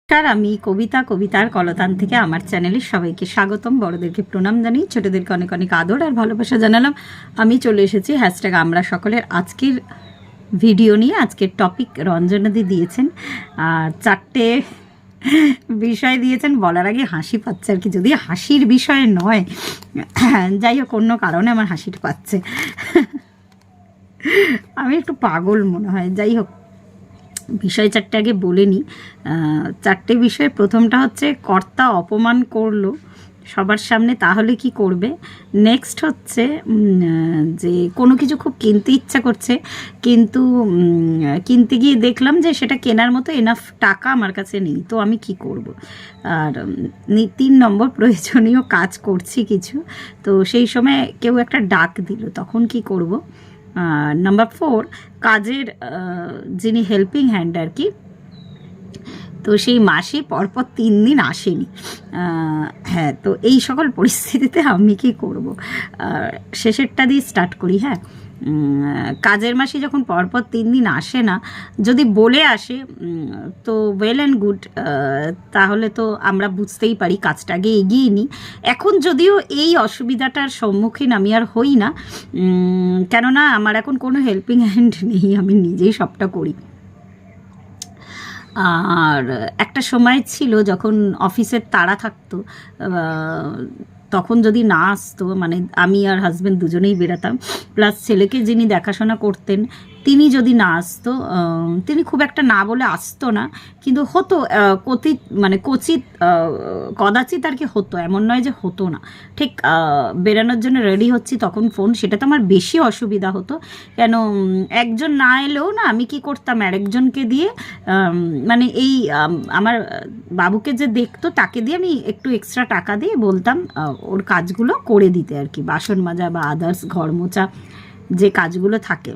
নমস্কার, আমি কবিতার কলতান থেকে আমার চ্যানেলে সবাইকে স্বাগতম। বড়দেরকে প্রণাম জানিয়ে ছোটদেরকে অনেক অনেক আদর আর ভালোবাসা জানালাম। আমি চলে এসেছি হ্যাশট্যাগ আমরা সকলের আজকের ভিডিও নিয়ে। আজকের টপিক রঞ্জনাদি দিয়েছেন আর 4টে বিষয় দিয়েছেন। বলার আগে হাসি পাচ্ছে আর কি, যদি হাসির বিষয় নয়, যাই হোক অন্য কারণে আমার হাসিটা পাচ্ছে। আমি একটু পাগল মনে হয়। যাই হোক, বিষয় 4টে আগে বলে নিই। 4টে বিষয়। প্রথমটা হচ্ছে কর্তা অপমান করলো সবার সামনে, তাহলে কি করবে। নেক্সট হচ্ছে যে কোনো কিছু খুব কিনতে ইচ্ছা করছে, কিন্তু কিনতে গিয়ে দেখলাম যে সেটা কেনার মতো এনাফ টাকা আমার কাছে নেই, তো আমি কি করব। আর 3 নম্বর, প্রয়োজনীয় কাজ করছি কিছু, তো সেই সময় কেউ একটা ডাক দিল, তখন কি করব। নাম্বার 4, কাজের যিনি হেল্পিং হ্যান্ড আর কি, তো সেই মাসে পরপর 3 দিন আসেনি। হ্যাঁ, তো এই সকল পরিস্থিতিতে আমি কি করব। শেষেরটা দিয়ে স্টার্ট করি। হ্যাঁ, কাজের মাসে যখন পরপর 3 দিন আসে না, যদি বলে আসে তো ওয়েল অ্যান্ড গুড, তাহলে তো আমরা বুঝতেই পারি কাজটা আগে এগিয়ে নিই। এখন যদিও এই অসুবিধাটার সম্মুখীন আমি আর হই না, কেননা আমার এখন কোনো হেল্পিং হ্যান্ড নেই, আমি নিজেই সবটা করি। আর একটা সময় ছিল যখন অফিসের তাড়া থাকতো, তখন যদি না আসতো, মানে আমি আর হাজব্যান্ড দুজনেই বেরাতাম, প্লাস ছেলেকে যিনি দেখাশোনা করতেন তিনি যদি না আসতো, তিনি খুব একটা না বলে আসতো না, কিন্তু হতো কচিত কদাচিৎ আর কি হতো, এমন নয় যে হতো না। ঠিক বেরানোর জন্য রেডি হচ্ছি তখন ফোন, সেটা তো আমার বেশি অসুবিধা হতো। কেন, একজন না এলেও না আমি কি করতাম, আরেকজনকে দিয়ে, মানে এই আমার বাবুকে যে দেখতো তাকে দিয়ে আমি একটু এক্সট্রা টাকা দিয়ে বলতাম ওর কাজগুলো করে দিতে আর কি, বাসন মাজা বা আদার্স ঘর মোছা যে কাজগুলো থাকে,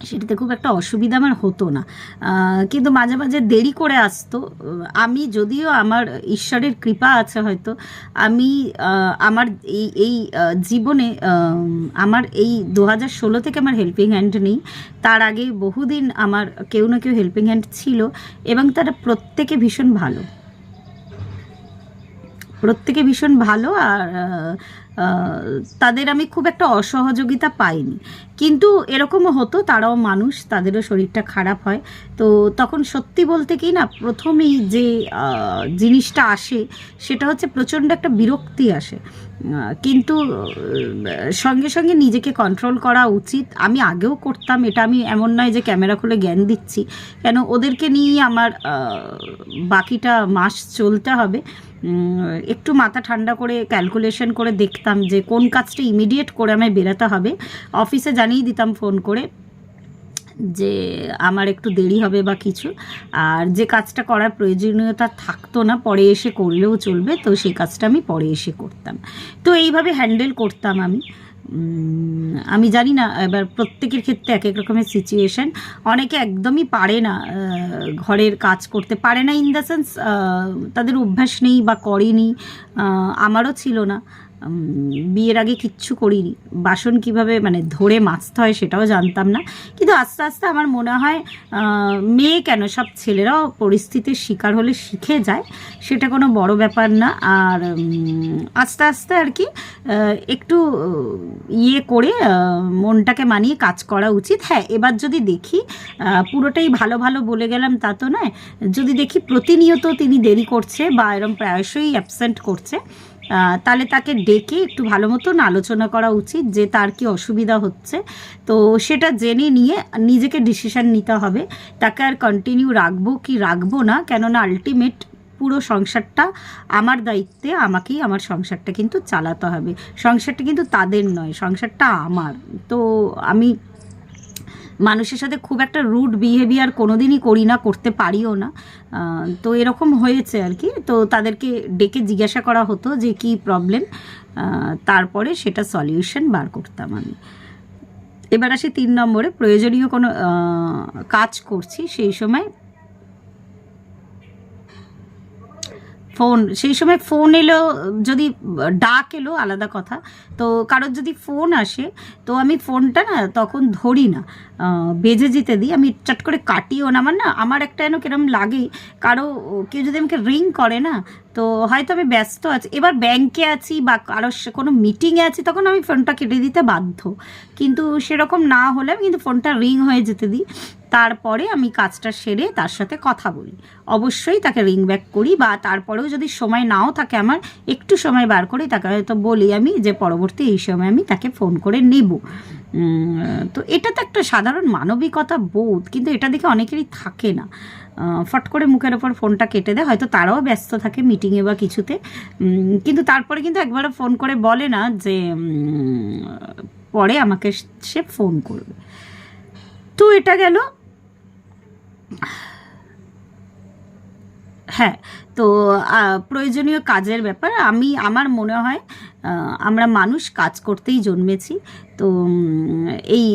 সেটাতে খুব একটা অসুবিধা আমার হতো না। কিন্তু মাঝে মাঝে দেরি করে আসতো। আমি যদিও, আমার ঈশ্বরের কৃপা আছে হয়তো, আমি আমার এই জীবনে, আমার এই 2016 থেকে আমার হেল্পিং হ্যান্ড নেই। তার আগে বহুদিন আমার কেউ না কেউ হেল্পিং হ্যান্ড ছিল, এবং তারা প্রত্যেকে ভীষণ ভালো, প্রত্যেকে ভীষণ ভালো। আর তাদের আমি খুব একটা অসহযোগিতা পাইনি, কিন্তু এরকমও হতো তারাও মানুষ, তাদেরও শরীরটা খারাপ হয়। তো তখন সত্যি বলতে কি না, প্রথমেই যে জিনিসটা আসে সেটা হচ্ছে প্রচণ্ড একটা বিরক্তি আসে, কিন্তু সঙ্গে সঙ্গে নিজেকে কন্ট্রোল করা উচিত। আমি আগেও করতাম এটা, আমি এমন নয় যে ক্যামেরা খুলে জ্ঞান দিচ্ছি, কেন ওদেরকে নিয়েই আমার বাকিটা মাস চলতে হবে। একটু মাথা ঠান্ডা করে ক্যালকুলেশন করে দেখতাম যে কোন কাজটা ইমিডিয়েট করে আমায় বেরোতে হবে। অফিসে জানিয়ে দিতাম ফোন করে যে আমার একটু দেরি হবে বা কিছু, আর যে কাজটা করার প্রয়োজনীয়তা থাকতো না পরে এসে করলেও চলবে, তো সেই কাজটা আমি পরে এসে করতাম। তো এইভাবে হ্যান্ডেল করতাম আমি। আমি জানি না, এবার প্রত্যেকের ক্ষেত্রে এক এক রকমের সিচুয়েশান। অনেকে একদমই পারে না, ঘরের কাজ করতে পারে না, ইন দ্য সেন্স তাদের অভ্যাস নেই বা করেনি। আমারও ছিল না, বিয়ের আগে কিচ্ছু করিনি, বাসন কিভাবে মানে ধরে মাজতে হয় সেটাও জানতাম না। কিন্তু আস্তে আস্তে আমার মনে হয় মেয়ে কেন, সব ছেলেরাও পরিস্থিতির শিকার হলে শিখে যায়, সেটা কোনো বড় ব্যাপার না। আর আস্তে আস্তে আর কি একটু ইয়ে করে মনটাকে মানিয়ে কাজ করা উচিত। হ্যাঁ, এবার যদি দেখি পুরোটাই ভালো ভালো বলে গেলাম তা তো নয়, যদি দেখি প্রতিনিয়ত তিনি দেরি করছে বা এরম প্রায়শই অ্যাবসেন্ট করছে, তাহলে তাকে ডেকে একটু ভালো মতন আলোচনা করা উচিত যে তার কি অসুবিধা হচ্ছে। তো সেটা জেনে নিয়ে নিজেকে ডিসিশান নিতে হবে, তাকে আর কন্টিনিউ রাখবো কি রাখবো না, কেননা আলটিমেট পুরো সংসারটা আমার দায়িত্বে, আমাকেই আমার সংসারটা কিন্তু চালাতে হবে। সংসারটা কিন্তু তাদের নয়, সংসারটা আমার। তো আমি মানুষের সাথে খুব একটা রুড বিহেভিয়ার কোনোদিনই করি না, করতে পারিও না। তো এরকম হয়েছে আর কি, তো তাদেরকে ডেকে জিজ্ঞাসা করা হতো যে কি প্রবলেম, তারপরে সেটা সলিউশন বার করতাম আমি। এবার আসি 3 নম্বরে, প্রয়োজনীয় কোনো কাজ করছি সেই সময় ফোন, সেই সময় ফোন এলো, যদি ডাক এলো আলাদা কথা, তো কারোর যদি ফোন আসে তো আমি ফোনটা না তখন ধরি না, বেজে যেতে দিই, আমি চট করে কাটিও না। আমার একটা যেন কিরম লাগে, কেউ যদি আমাকে রিং করে না, তো হয়তো আমি ব্যস্ত আছি, এবার ব্যাংকে আছি বা কারোর কোনো মিটিংয়ে আছি, তখন আমি ফোনটা কেটে দিতে বাধ্য। কিন্তু সেরকম না হলে আমি কিন্তু ফোনটা রিং হয়ে যেতে দিই, তারপরে আমি কাজটা সেরে তার সাথে কথা বলি, অবশ্যই তাকে রিং ব্যাক করি। বা তারপরেও যদি সময় নাও থাকে আমার, একটু সময় বার করে তাকে হয়তো বলি আমি যে পরবর্তী এই সময় আমি তাকে ফোন করে নেব। তো এটা তো একটা সাধারণ মানবিকতা বোধ, কিন্তু এটা দেখে অনেকেরই থাকে না, ফট করে মুখের ওপর ফোনটা কেটে দেয়, হয়তো তারাও ব্যস্ত থাকে মিটিংয়ে বা কিছুতে, কিন্তু তারপরে কিন্তু একবারও ফোন করে বলে না যে পরে আমাকে সে ফোন করবে। তো এটা গেল। হ্যাঁ, তো প্রয়োজনীয় কাজের ব্যাপার, আমার মনে হয় আমরা মানুষ কাজ করতেই জন্মেছি, তো এই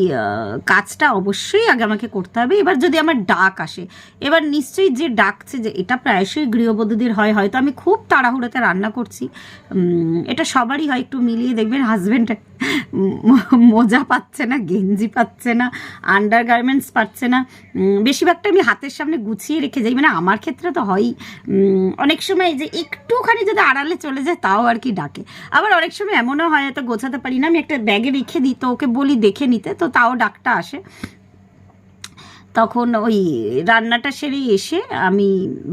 কাজটা অবশ্যই আগে আমাকে করতে হবে। এবার যদি আমার ডাক আসে, এবার নিশ্চয়ই যে ডাকছে, যে এটা প্রায়শই গৃহবধূদের হয়, হয়তো আমি খুব তাড়াহুড়োতে রান্না করছি, এটা সবারই হয়, একটু মিলিয়ে দেখবেন হাজব্যান্ড মোজা পাচ্ছে না, গেঞ্জি পাচ্ছে না, আন্ডার গার্মেন্টস পাচ্ছে না, বেশিরভাগটা আমি হাতের সামনে গুছিয়ে রেখে যাই, মানে আমার ক্ষেত্রে তো হয়ই। অনেক সময় যে একটুখানি যদি আড়ালে চলে যায় তাও আর কি ডাকে, আবার অনেক সময় এমনও হয় হয়তো গোছাতে পারি না, আমি একটা ব্যাগে রেখে দিই, তো ওকে বলি দেখে নিতে, তো তাও ডাকটা আসে। তখন ওই রান্নাটা সেরে এসে আমি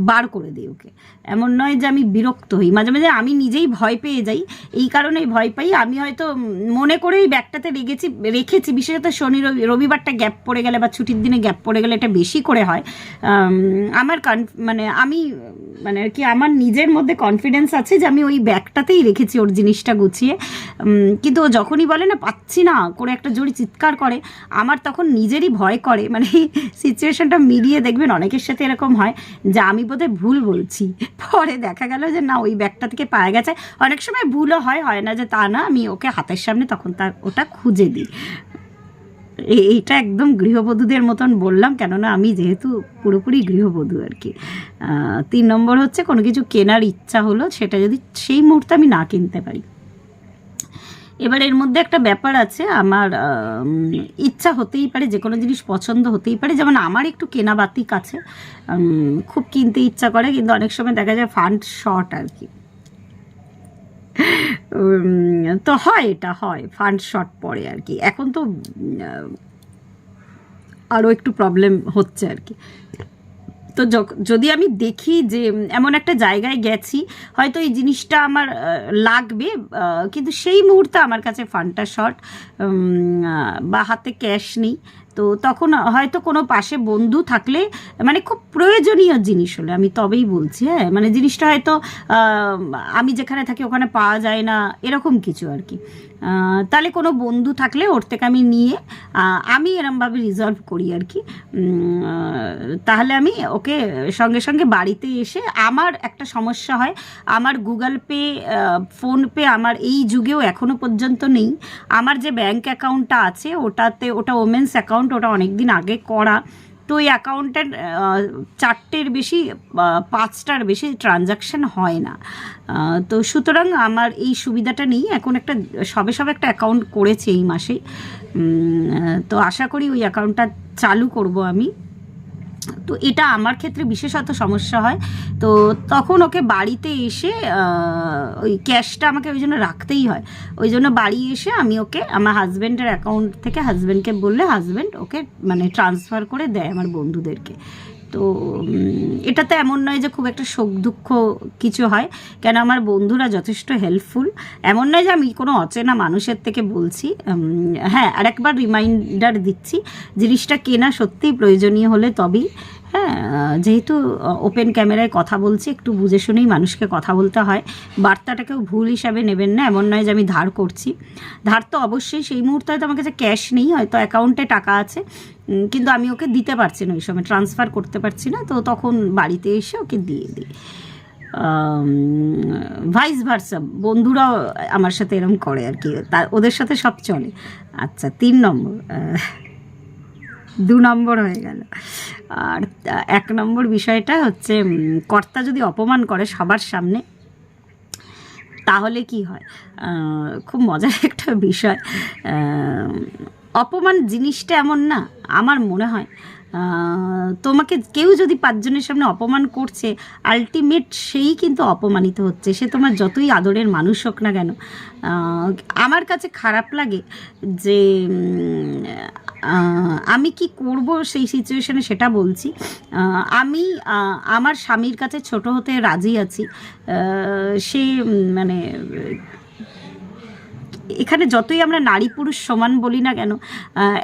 বার করে দিই ওকে, এমন নয় যে আমি বিরক্ত হই, মাঝে মাঝে আমি নিজেই ভয় পেয়ে যাই, এই কারণেই ভয় পাই, আমি হয়তো মনে করেই ব্যাগটাতে রেখেছি, বিশেষত শনি রবিবারটা গ্যাপ পড়ে গেলে বা ছুটির দিনে গ্যাপ পড়ে গেলে এটা বেশি করে হয়। আমার আর কি আমার নিজের মধ্যে কনফিডেন্স আছে যে আমি ওই ব্যাগটাতেই রেখেছি ওর জিনিসটা গুছিয়ে, কিন্তু ও যখনই বলে না পাচ্ছি না করে একটা জোরে চিৎকার করে, আমার তখন নিজেরই ভয় করে, মানে সিচুয়েশনটা মিলিয়ে দেখবেন অনেকের সাথে এরকম হয় যে আমি বোধহয় ভুল বলছি, পরে দেখা গেল যে না ওই ব্যাগটা থেকে পাওয়া গেছে। অনেক সময় ভুলও হয় না যে তা না, আমি ওকে হাতের সামনে তখন ওটা খুঁজে দিই। এইটা একদম গৃহবধূদের মতন বললাম, কেননা আমি যেহেতু পুরোপুরি গৃহবধূ আর কি। 3 নম্বর হচ্ছে কোনো কিছু কেনার ইচ্ছা হলো, সেটা যদি সেই মুহূর্তে আমি না কিনতে পারি। এবার এর মধ্যে একটা ব্যাপার আছে, আমার ইচ্ছা হতেই পারে, যে কোনো জিনিস পছন্দ হতেই পারে, যেমন আমার একটু কেনা বাতিক আছে, খুব কিনতে ইচ্ছা করে, কিন্তু অনেক সময় দেখা যায় ফান্ড শর্ট আর কি, তো এটা হয় ফান্ড শর্ট পড়ে আর কি, এখন তো আরও একটু প্রবলেম হচ্ছে আর কি। তো যদি আমি দেখি যে এমন একটা জায়গায় গেছি, হয়তো এই জিনিসটা আমার লাগবে, কিন্তু সেই মুহূর্তে আমার কাছে ফান্ডটা শর্ট বা হাতে ক্যাশ নেই, তো তখন হয়তো কোনো পাশে বন্ধু থাকলে, মানে খুব প্রয়োজনীয় জিনিস হলে আমি তবেই বলছি, হ্যাঁ, মানে জিনিসটা হয়তো আমি যেখানে থাকি ওখানে পাওয়া যায় না, এরকম কিছু আর কি, তাহলে কোনো বন্ধু থাকলে ওর থেকে আমি নিয়ে আমি এরমভাবে রিজলভ করি আর কি, তাহলে আমি ওকে সঙ্গে সঙ্গে বাড়িতে এসে, আমার একটা সমস্যা হয়, আমার গুগল পে, ফোনপে আমার এই যুগেও এখনও পর্যন্ত নেই, আমার যে ব্যাংক অ্যাকাউন্টটা আছে ওটা ওমেন্স অ্যাকাউন্ট, ওটা অনেক দিন আগে করা, তো ওই অ্যাকাউন্টের 4টের বেশি 5টার বেশি ট্রানজাকশান হয় না, তো সুতরাং আমার এই সুবিধাটা নেই, এখন সবে একটা অ্যাকাউন্ট করেছি এই মাসেই, তো আশা করি ওই অ্যাকাউন্টটা চালু করব আমি। তো এটা আমার ক্ষেত্রে বিশেষত সমস্যা হয়, তো তখন ওকে বাড়িতে এসে ওই ক্যাশটা আমাকে ওই জন্য রাখতেই হয়, ওই জন্য বাড়ি এসে আমি ওকে আমার হাজব্যান্ডের অ্যাকাউন্ট থেকে, হাজব্যান্ডকে বললে হাজব্যান্ড ওকে মানে ট্রান্সফার করে দেয় আমার বন্ধুদেরকে। তো এটাতে এমন নয় যে খুব একটা শোক দুঃখ কিছু হয়, কেন আমার বন্ধুরা যথেষ্ট হেল্পফুল, এমন নয় যে আমি কোনো অচেনা মানুষের থেকে বলছি। হ্যাঁ, আরেকবার রিমাইন্ডার দিচ্ছি, জিনিসটা কেনা সত্যিই প্রয়োজনীয় হলে তবেই, হ্যাঁ, যেহেতু ওপেন ক্যামেরায় কথা বলছি, একটু বুঝে শুনেই মানুষকে কথা বলতে হয়, বার্তাটাকেও ভুল হিসাবে নেবেন না, এমন নয় যে আমি ধার করছি, ধার তো অবশ্যই, সেই মুহূর্তে হয়তো আমার কাছে ক্যাশ নেই, হয়তো অ্যাকাউন্টে টাকা আছে, কিন্তু আমি ওকে দিতে পারছি না, ওই সময় ট্রান্সফার করতে পারছি না, তো তখন বাড়িতে এসে ওকে দিয়ে দিই। ভাইস ভার্সা বন্ধুরাও আমার সাথে এরকম করে আর কি, ওদের সাথে সব চলে। আচ্ছা, 3 নম্বর, নম্বর হয়ে গেল। আর 1 নম্বর বিষয়টা হচ্ছে কর্তা যদি অপমান করে সবার সামনে তাহলে কি হয়, খুব মজার একটা বিষয়। অপমান জিনিসটা এমন না, আমার মনে হয় তোমাকে কেউ যদি 5 জনের সামনে অপমান করছে, আলটিমেট সেই কিন্তু অপমানিত হচ্ছে, সে তোমার যতই আদরের মানুষ হোক না কেন। আমার কাছে খারাপ লাগে যে আমি কি করব সেই সিচুয়েশনে, সেটা বলছি। আমি আমার স্বামীর কাছে ছোট হতে রাজি আছি। সে মানে এখানে যতই আমরা নারী পুরুষ সমান বলি না কেন,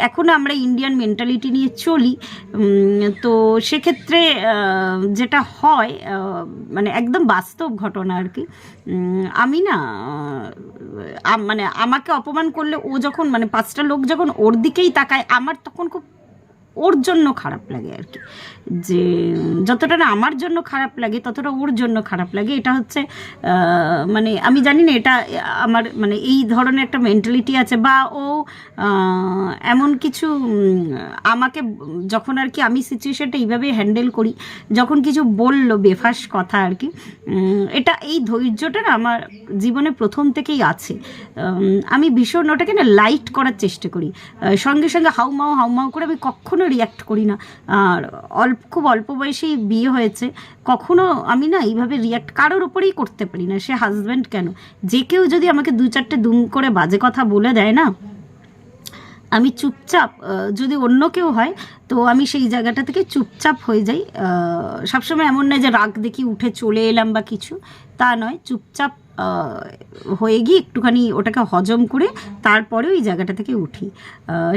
এখনও আমরা ইন্ডিয়ান মেন্টালিটি নিয়ে চলি। তো সেক্ষেত্রে যেটা হয়, মানে একদম বাস্তব ঘটনা আর কি, আমি না মানে আমাকে অপমান করলে ও যখন মানে 5টা লোক যখন ওর দিকেই তাকায়, আমার তখন খুব ওর জন্য খারাপ লাগে আর কি। যে যতটা না আমার জন্য খারাপ লাগে ততটা ওর জন্য খারাপ লাগে। এটা হচ্ছে মানে আমি জানি না, এটা আমার মানে এই ধরনের একটা মেন্টালিটি আছে, বা ও এমন কিছু আমাকে যখন আর কি আমি সিচুয়েশনটা এইভাবে হ্যান্ডেল করি, যখন কিছু বললো বেফাস কথা আর কি, এটা এই ধৈর্যটা না আমার জীবনে প্রথম থেকেই আছে। আমি ভীষণ ওটাকে না লাইট করার চেষ্টা করি, সঙ্গে সঙ্গে হাউমাউ করে আমি কখনো রিয়াক্ট করি না। আর খুব অল্প বয়সেই বিয়ে হয়েছে, কখনো আমি না এইভাবে রিয়াক্ট কারোর উপরেই করতে পারি না, সে হাজব্যান্ড কেন, যে কেউ যদি আমাকে 2-4টে দুম করে বাজে কথা বলে দেয় না, আমি চুপচাপ, যদি অন্য কেউ হয় তো আমি সেই জায়গাটা থেকে চুপচাপ হয়ে যাই। সবসময় এমন নয় যে রাগ দেখি উঠে চলে এলাম বা কিছু, তা নয়, চুপচাপ হয়ে গিয়ে একটুখানি ওটাকে হজম করে তারপরে ওই জায়গাটা থেকে উঠি।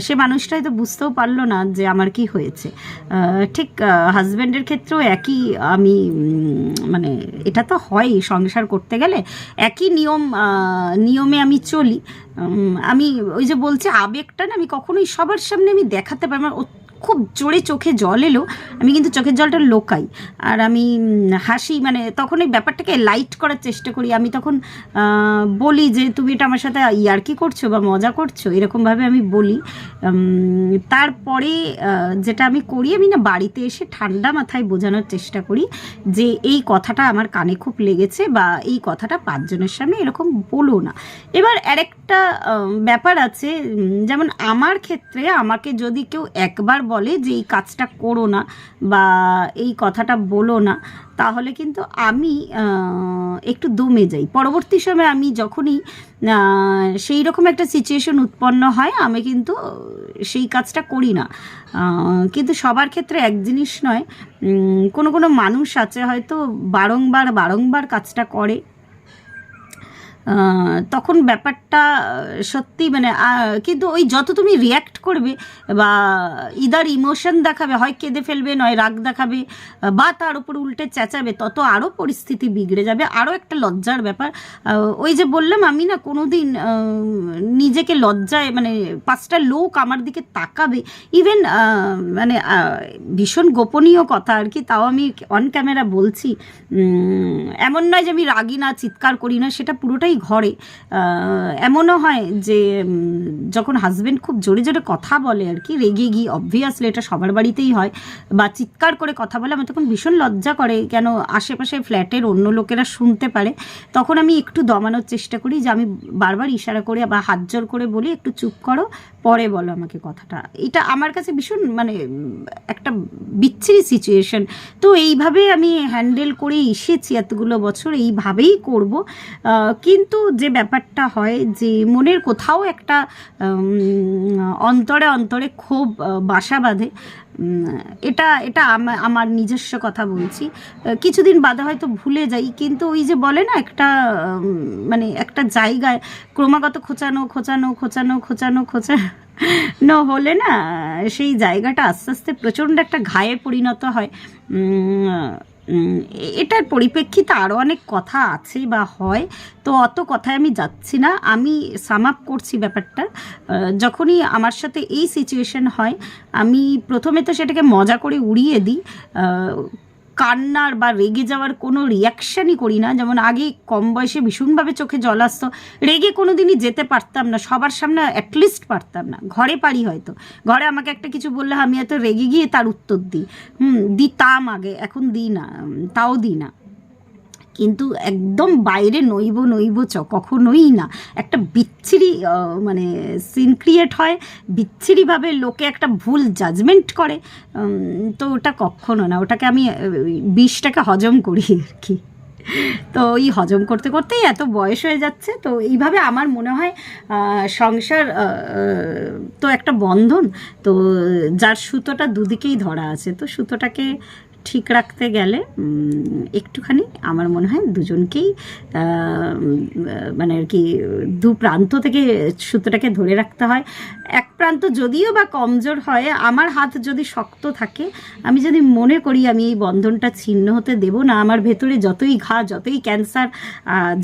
সে মানুষটা হয়তো বুঝতেও পারলো না যে আমার কি হয়েছে। ঠিক হাজব্যান্ডের ক্ষেত্রেও একই, আমি মানে এটা তো হয় সংসার করতে গেলে একই নিয়মে আমি চলি। আমি ওই যে বলছি আবেগটা না আমি কখনোই সবার সামনে আমি দেখাতে পারি, আমার খুব জোরে চোখে জল এলো আমি কিন্তু চোখের জলটা লোকাই, আর আমি হাসি, মানে তখন এই ব্যাপারটাকে লাইট করার চেষ্টা করি। আমি তখন বলি যে তুমি এটা আমার সাথে ইয়ার্কি করছো বা মজা করছো, এরকমভাবে আমি বলি। তারপরে যেটা আমি করি, আমি না বাড়িতে এসে ঠান্ডা মাথায় বোঝানোর চেষ্টা করি যে এই কথাটা আমার কানে খুব লেগেছে, বা এই কথাটা 5 জনের সামনে এরকম বলো না। এবার আরেকটা ব্যাপার আছে, যেমন আমার ক্ষেত্রে আমাকে যদি কেউ একবার বলে যে এই কাজটা করো না বা এই কথাটা বলো না, তাহলে কিন্তু আমি একটু দমে যাই। পরবর্তী সময়ে আমি যখনই সেই রকম একটা সিচুয়েশন উৎপন্ন হয়, আমি কিন্তু সেই কাজটা করি না। কিন্তু সবার ক্ষেত্রে এক জিনিস নয়, কোনো মানুষ আছে হয়তো বারংবার কাজটা করে, তখন ব্যাপারটা সত্যি মানে কিন্তু ওই যত তুমি রিয়্যাক্ট করবে বা ইদার ইমোশন দেখাবে, হয় কেঁদে ফেলবে নয় রাগ দেখাবে বা তার উপর উল্টে চেঁচাবে, তত আরও পরিস্থিতি বিগড়ে যাবে। আরও একটা লজ্জার ব্যাপার, ওই যে বললাম আমি না কোনো দিন নিজেকে লজ্জায়, মানে 5টা লোক আমার দিকে তাকাবে, ইভেন মানে ভীষণ গোপনীয় কথা আর কি, তাও আমি অন ক্যামেরা বলছি, এমন নয় যে আমি রাগি না চিৎকার করি না, সেটা পুরোটাই ঘরে। এমনও হয় যে যখন হাজব্যান্ড খুব জোরে জোরে কথা বলে আর কি, রেগে গিয়ে, অবভিয়াসলি এটা সবার বাড়িতেই হয়, বা চিৎকার করে কথা বলে, আমার তখন ভীষণ লজ্জা করে, কেন আশেপাশে ফ্ল্যাটের অন্য লোকেরা শুনতে পারে। তখন আমি একটু দমানোর চেষ্টা করি, যে আমি বারবার ইশারা করে বা হাত জোর করে বলি একটু চুপ করো, পরে বলো আমাকে কথাটা। এটা আমার কাছে ভীষণ মানে একটা বিচ্ছিরি সিচুয়েশন। তো এইভাবে আমি হ্যান্ডেল করে এসেছি এতগুলো বছর, এইভাবেই করব। কিন্তু যে ব্যাপারটা হয় যে মনের কোথাও একটা অন্তরে ক্ষোভ বাসা বাঁধে, এটা আমার নিজস্ব কথা বলছি। কিছুদিন বাদে হয়তো ভুলে যাই, কিন্তু ওই যে বলে না একটা মানে একটা জায়গায় ক্রমাগত খোঁচানো হলে না সেই জায়গাটা আস্তে আস্তে প্রচণ্ড একটা ঘায়ে পরিণত হয়। এটার পরিপ্রেক্ষিতে আরও অনেক কথা আছে বা হয়, তো অত কথায় আমি যাচ্ছি না। আমি সাম আপ করছি ব্যাপারটা। যখনই আমার সাথে এই সিচুয়েশন হয়, আমি প্রথমে তো সেটাকে মজা করে উড়িয়ে দিই, কান্নার বা রেগে যাওয়ার কোনো রিয়াকশানই করি না। যেমন আগে কম বয়সে ভীষণভাবে চোখে জল আসতো, রেগে কোনো দিনই যেতে পারতাম না, সবার সামনে অ্যাটলিস্ট পারতাম না। ঘরে পারি হয়তো, ঘরে আমাকে একটা কিছু বললে আমি এত রেগে গিয়ে তার উত্তর দিই, দিতাম আগে, এখন দিই না, তাও দিই না। কিন্তু একদম বাইরে নইব কখনোই না। একটা বিচ্ছিরি মানে সিন ক্রিয়েট হয়, বিচ্ছিরিভাবে লোকে একটা ভুল জাজমেন্ট করে, তো ওটা কখনো না। ওটাকে আমি বিষটাকে হজম করি আর কি। তো ওই হজম করতে করতেই এত বয়স হয়ে যাচ্ছে। তো এইভাবে আমার মনে হয় সংসার তো একটা বন্ধন, তো যার সুতোটা দুদিকেই ধরা আছে, তো সুতোটাকে ঠিক রাখতে গেলে একটুখানি আমার মনে হয় দুজনকেই মানে আর কি দু প্রান্ত থেকে সুতোটাকে ধরে রাখতে হয়। এক প্রান্ত যদিও বা কমজোর হয়, আমার হাত যদি শক্ত থাকে, আমি যদি মনে করি আমি এই বন্ধনটা ছিন্ন হতে দেব না, আমার ভেতরে যতই ঘা, যতই ক্যান্সার,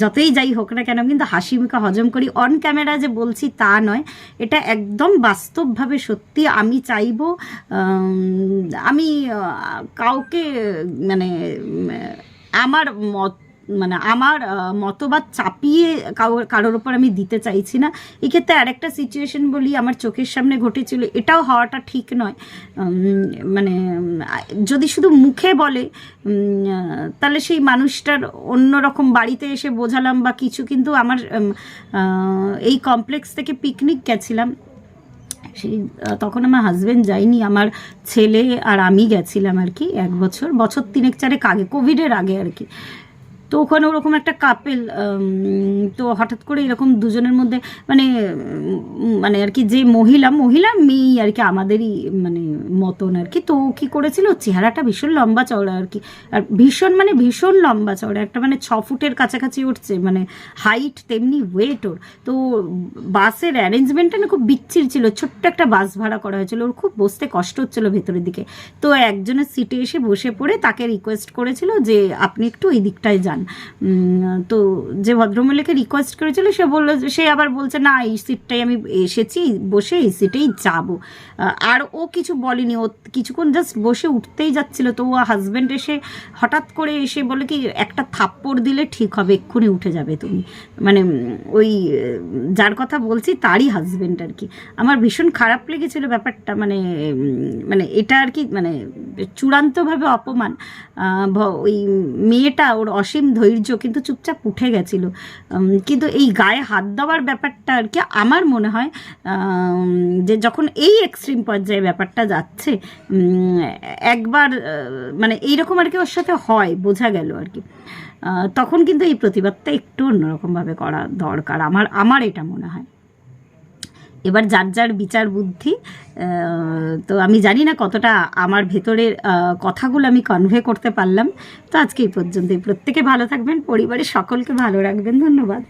যতই যাই হোক না কেন, কিন্তু হাসি মুখে হজম করি। অন ক্যামেরা যে বলছি তা নয়, এটা একদম বাস্তবভাবে সত্যি। আমি চাইবো আমি কাউকে মানে আমার মত মানে আমার মতবাদ চাপিয়ে কারোর ওপর আমি দিতে চাইছি না। এক্ষেত্রে আরেকটা সিচুয়েশন বলি, আমার চোখের সামনে ঘটেছিল, এটাও হওয়াটা ঠিক নয়। মানে যদি শুধু মুখে বলে তাহলে সেই মানুষটার অন্যরকম, বাড়িতে এসে বোঝালাম বা কিছু, কিন্তু আমার এই কমপ্লেক্স থেকে পিকনিক গেছিলাম, সেই তখন আমার হাজব্যান্ড যায়নি, আমার ছেলে আর আমি গেছিলাম আর কি, 1 বছর 3-4 আগে, কোভিডের আগে আর কি। তো ওখানে ওরকম একটা কাপেল, তো হঠাৎ করে এরকম দুজনের মধ্যে মানে মানে আর কি, যে মহিলা মেয়ে আর কি, আমাদেরই মানে মতন আর কি। তো কী করেছিল, চেহারাটা ভীষণ লম্বা চওড়া আর কি, আর ভীষণ লম্বা চওড়া, একটা মানে 6 ফুটের কাছাকাছি উঠছে, মানে হাইট তেমনি ওয়েট ওর। তো বাসের অ্যারেঞ্জমেন্টটা না খুব বিচ্ছিরি ছিল, ছোট্ট একটা বাস ভাড়া করা হয়েছিল, ওর খুব বসতে কষ্ট হচ্ছিলো ভেতরের দিকে। তো একজনের সিটে এসে বসে পড়ে তাকে রিকোয়েস্ট করেছিল যে আপনি একটু ওই দিকটায় যান। তো যে ভদ্রমহিলাকে রিকোয়েস্ট করেছিল সে বললো, সে আবার বলছে না এই সিটটাই আমি এসেছি বসে, এই সিটেই যাব। আর ও কিছু বলেনি, ও কিছুক্ষণ জাস্ট বসে উঠতেই যাচ্ছিল। তো ও হাজব্যান্ড এসে হঠাৎ করে এসে বলে কি, একটা থাপ্পড় দিলে ঠিক হবে, এক্ষুনি উঠে যাবে তুমি। মানে ওই যার কথা বলছি তারই হাজব্যান্ড আর কি। আমার ভীষণ খারাপ লেগেছিল ব্যাপারটা, মানে মানে এটা আর কি, মানে চূড়ান্তভাবে অপমান। ওই মেয়েটা, ওর অসীম ধৈর্য, কিন্তু চুপচাপ উঠে গেছিল। কিন্তু এই গায়ে হাত দেওয়ার ব্যাপারটা আর কি, আমার মনে হয় যে যখন এই এক্সট্রিম পর্যায়ে ব্যাপারটা যাচ্ছে, একবার মানে এইরকম আর কি ওর সাথে হয়, বোঝা গেল আর কি, তখন কিন্তু এই প্রতিবাদটা একটু অন্যরকমভাবে করা দরকার, আমার এটা মনে হয়। এবার যার যার বিচার বুদ্ধি। তো আমি জানি না কতটা আমার ভেতরের কথাগুলো আমি কনভে করতে পারলাম। তো আজকে এই পর্যন্তই। প্রত্যেকে ভালো থাকবেন, পরিবারের সকলকে ভালো রাখবেন। ধন্যবাদ।